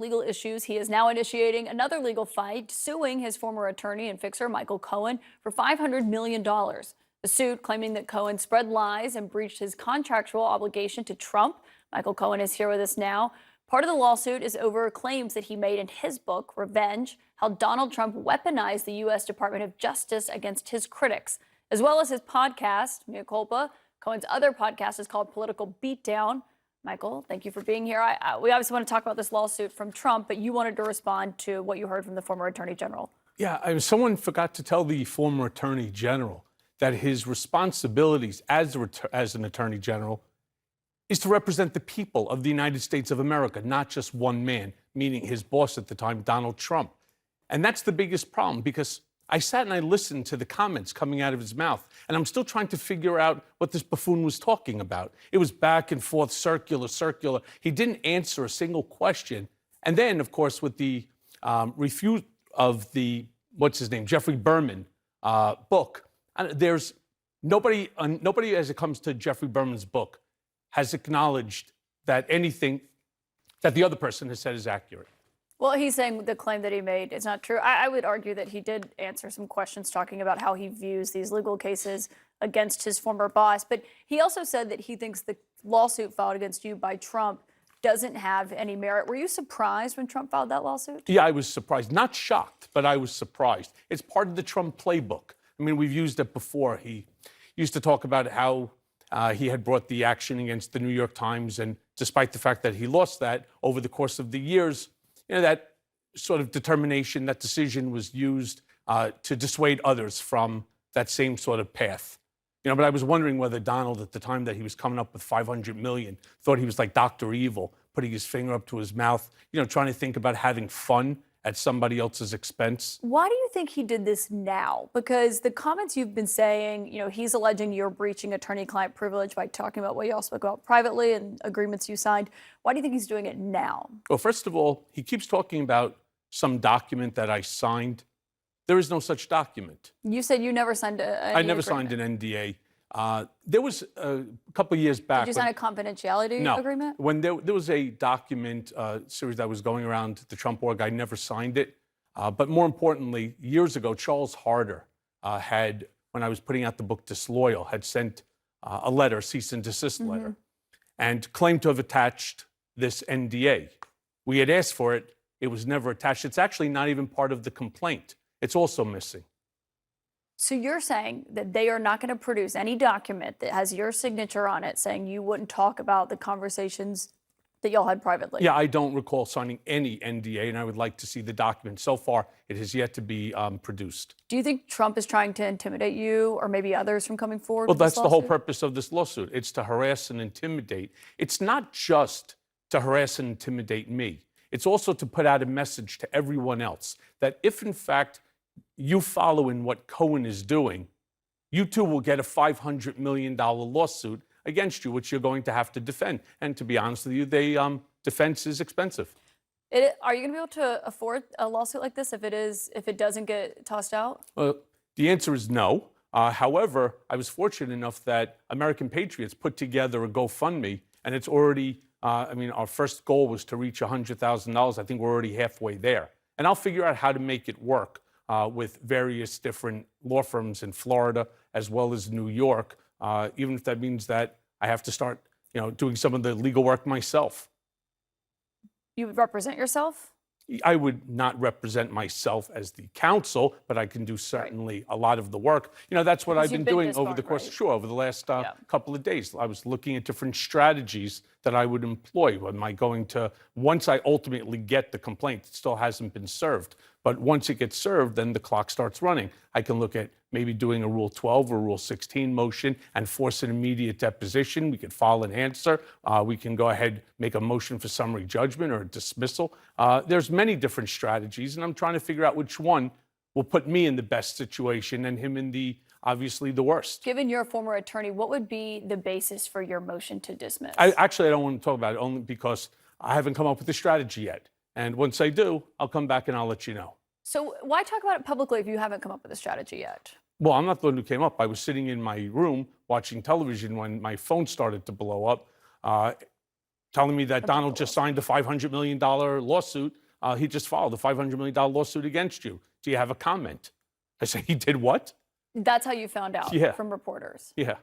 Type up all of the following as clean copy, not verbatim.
legal issues, he is now initiating another legal fight, suing his former attorney and fixer, Michael Cohen, for $500 million. The suit claiming that Cohen spread lies and breached his contractual obligation to Trump. Michael Cohen is here with us now. Part of the lawsuit is over claims that he made in his book, Revenge, how Donald Trump weaponized the U.S. Department of Justice against his critics, as well as his podcast, Mea Culpa. Cohen's other podcast is called Political Beatdown. Michael, thank you for being here. We obviously want to talk about this lawsuit from Trump, but you wanted to respond to what you heard from the former attorney general. Yeah, someone forgot to tell the former attorney general that his responsibilities as an attorney general is to represent the people of the United States of America, not just one man, meaning his boss at the time, Donald Trump. And that's the biggest problem, because I sat and I listened to the comments coming out of his mouth, and I'm still trying to figure out what this buffoon was talking about. It was back and forth, circular. He didn't answer a single question. And then, of course, with the refute of the, Jeffrey Berman book, there's nobody as it comes to Jeffrey Berman's book has acknowledged that anything that the other person has said is accurate. Well, he's saying the claim that he made is not true. I would argue that he did answer some questions talking about how he views these legal cases against his former boss. But he also said that he thinks the lawsuit filed against you by Trump doesn't have any merit. Were you surprised when Trump filed that lawsuit? Yeah, I was surprised. Not shocked, but I was surprised. It's part of the Trump playbook. I mean, we've used it before. He used to talk about how he had brought the action against the New York Times, and despite the fact that he lost that over the course of the years, that sort of determination, that decision was used to dissuade others from that same sort of path. But I was wondering whether Donald, at the time that he was coming up with $500 million, thought he was like Dr. Evil, putting his finger up to his mouth, trying to think about having fun at somebody else's expense. Why do you think he did this now? Because the comments you've been saying, he's alleging you're breaching attorney-client privilege by talking about what you all spoke about privately and agreements you signed. Why do you think he's doing it now? Well, first of all, he keeps talking about some document that I signed. There is no such document. You said you never signed I never signed an NDA. There was a couple of years back. Did you sign a confidentiality agreement? When there was a document series that was going around the Trump org, I never signed it. But more importantly, years ago, Charles Harder had, when I was putting out the book Disloyal, had sent a letter, cease and desist letter, and claimed to have attached this NDA. We had asked for it. It was never attached. It's actually not even part of the complaint. It's also missing. So you're saying that they are not going to produce any document that has your signature on it saying you wouldn't talk about the conversations that y'all had privately? Yeah, I don't recall signing any NDA, and I would like to see the document. So far, it has yet to be produced. Do you think Trump is trying to intimidate you or maybe others from coming forward? Well, that's the whole purpose of this lawsuit. It's to harass and intimidate. It's not just to harass and intimidate me. It's also to put out a message to everyone else that if, in fact, you follow in what Cohen is doing, you too will get a $500 million lawsuit against you, which you're going to have to defend. And to be honest with you, defense is expensive. Are you going to be able to afford a lawsuit like this if it doesn't get tossed out? Well, the answer is no. However, I was fortunate enough that American Patriots put together a GoFundMe, and it's already, our first goal was to reach $100,000. I think we're already halfway there. And I'll figure out how to make it work with various different law firms in Florida as well as New York, even if that means that I have to start, doing some of the legal work myself. You would represent yourself? I would not represent myself as the counsel, but I can do certainly a lot of the work. That's what I've been doing over the course, over the last couple of days. I was looking at different strategies that I would employ. Am I going to, once I ultimately get the complaint, it still hasn't been served, but once it gets served, then the clock starts running. I can look at maybe doing a Rule 12 or Rule 16 motion and force an immediate deposition. We could file an answer. We can go ahead, make a motion for summary judgment or a dismissal. There's many different strategies, and I'm trying to figure out which one will put me in the best situation and him in the, obviously, the worst. Given you're a former attorney, what would be the basis for your motion to dismiss? I don't want to talk about it, only because I haven't come up with a strategy yet. And once I do, I'll come back and I'll let you know. So why talk about it publicly if you haven't come up with a strategy yet? Well, I'm not the one who came up. I was sitting in my room watching television when my phone started to blow up. telling me that Donald just signed a $500 million lawsuit. He just filed a $500 million lawsuit against you. Do you have a comment? I say, he did what? That's how you found out Yeah. from reporters. Yeah.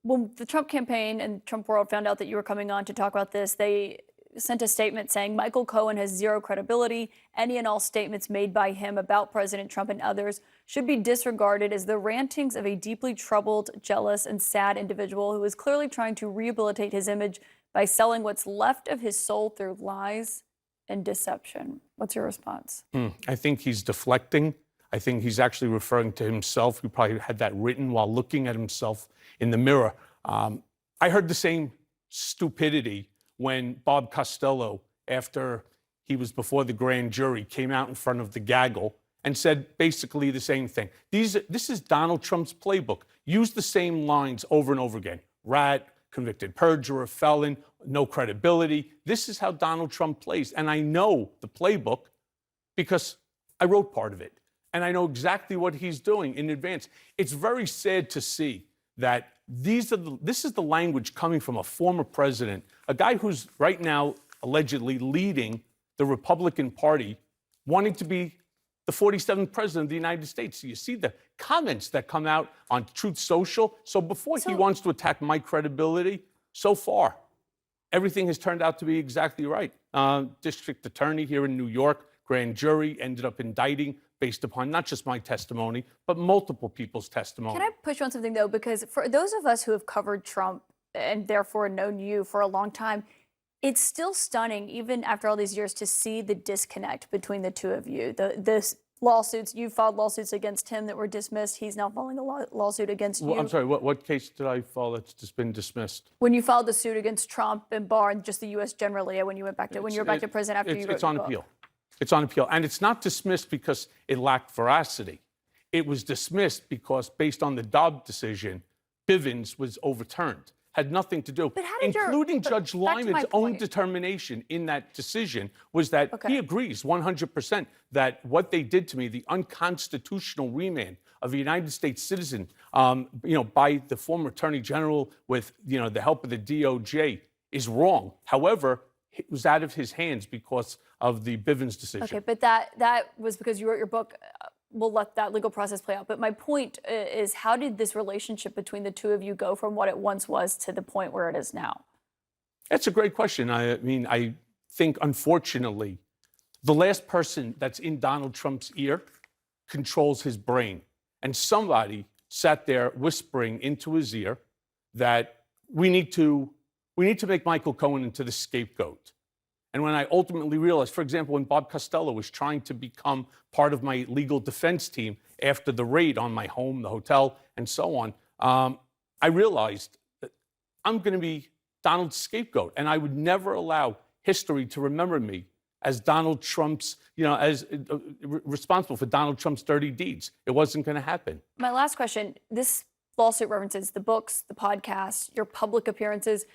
When the Trump campaign and Trump World found out that you were coming on to talk about this, they sent a statement saying Michael Cohen has zero credibility. Any and all statements made by him about President Trump and others should be disregarded as the rantings of a deeply troubled, jealous, and sad individual who is clearly trying to rehabilitate his image by selling what's left of his soul through lies and deception. What's your response? I think he's deflecting. I think he's actually referring to himself. He probably had that written while looking at himself in the mirror. I heard the same stupidity when Bob Costello, after he was before the grand jury, came out in front of the gaggle and said basically the same thing. This is Donald Trump's playbook. Use the same lines over and over again. Rat, convicted perjurer, felon, no credibility. This is how Donald Trump plays. And I know the playbook because I wrote part of it. And I know exactly what he's doing in advance. It's very sad to see that this is the language coming from a former president, a guy who's right now allegedly leading the Republican Party, wanting to be the 47th president of the United States. So you see the comments that come out on Truth Social. So before he wants to attack my credibility, so far, everything has turned out to be exactly right. District attorney here in New York, grand jury ended up indicting based upon not just my testimony, but multiple people's testimony. Can I push you on something, though? Because for those of us who have covered Trump and therefore known you for a long time, it's still stunning, even after all these years, to see the disconnect between the two of you. The lawsuits, you filed lawsuits against him that were dismissed. He's now filing a lawsuit against you. I'm sorry, what case did I file that's just been dismissed? When you filed the suit against Trump and Barr and just the U.S. generally, when you went back to when you were back to prison after you wrote It's on the book. appeal. It's on appeal. And it's not dismissed because it lacked veracity. It was dismissed because, based on the Dobbs decision, Bivens was overturned. Had nothing to do, But how did including Judge back to my Lyman's own point. determination in that decision was that Okay. he agrees 100% that what they did to me, the unconstitutional remand of a United States citizen, by the former Attorney General with, the help of the DOJ, is wrong. However, it was out of his hands because of the Bivens decision. Okay, but that was because you wrote your book. We'll let that legal process play out. But my point is, how did this relationship between the two of you go from what it once was to the point where it is now? That's a great question. I mean, I think, unfortunately, the last person that's in Donald Trump's ear controls his brain. And somebody sat there whispering into his ear that we need to make Michael Cohen into the scapegoat. And when I ultimately realized, for example, when Bob Costello was trying to become part of my legal defense team after the raid on my home, the hotel, and so on, I realized that I'm going to be Donald's scapegoat. And I would never allow history to remember me as Donald Trump's, as responsible for Donald Trump's dirty deeds. It wasn't going to happen. My last question, this lawsuit references the books, the podcasts, your public appearances.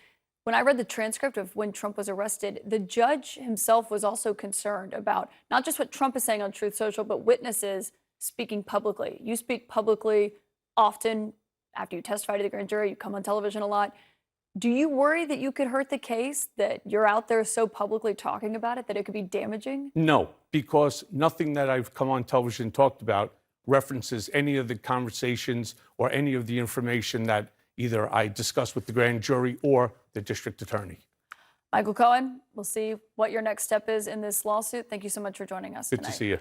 When I read the transcript of when Trump was arrested, the judge himself was also concerned about not just what Trump is saying on Truth Social, but witnesses speaking publicly. You speak publicly often after you testify to the grand jury, you come on television a lot. Do you worry that you could hurt the case, that you're out there so publicly talking about it, that it could be damaging? No, because nothing that I've come on television and talked about references any of the conversations or any of the information that either I discussed with the grand jury or the district attorney. Michael Cohen, we'll see what your next step is in this lawsuit. Thank you so much for joining us Good tonight. to see you.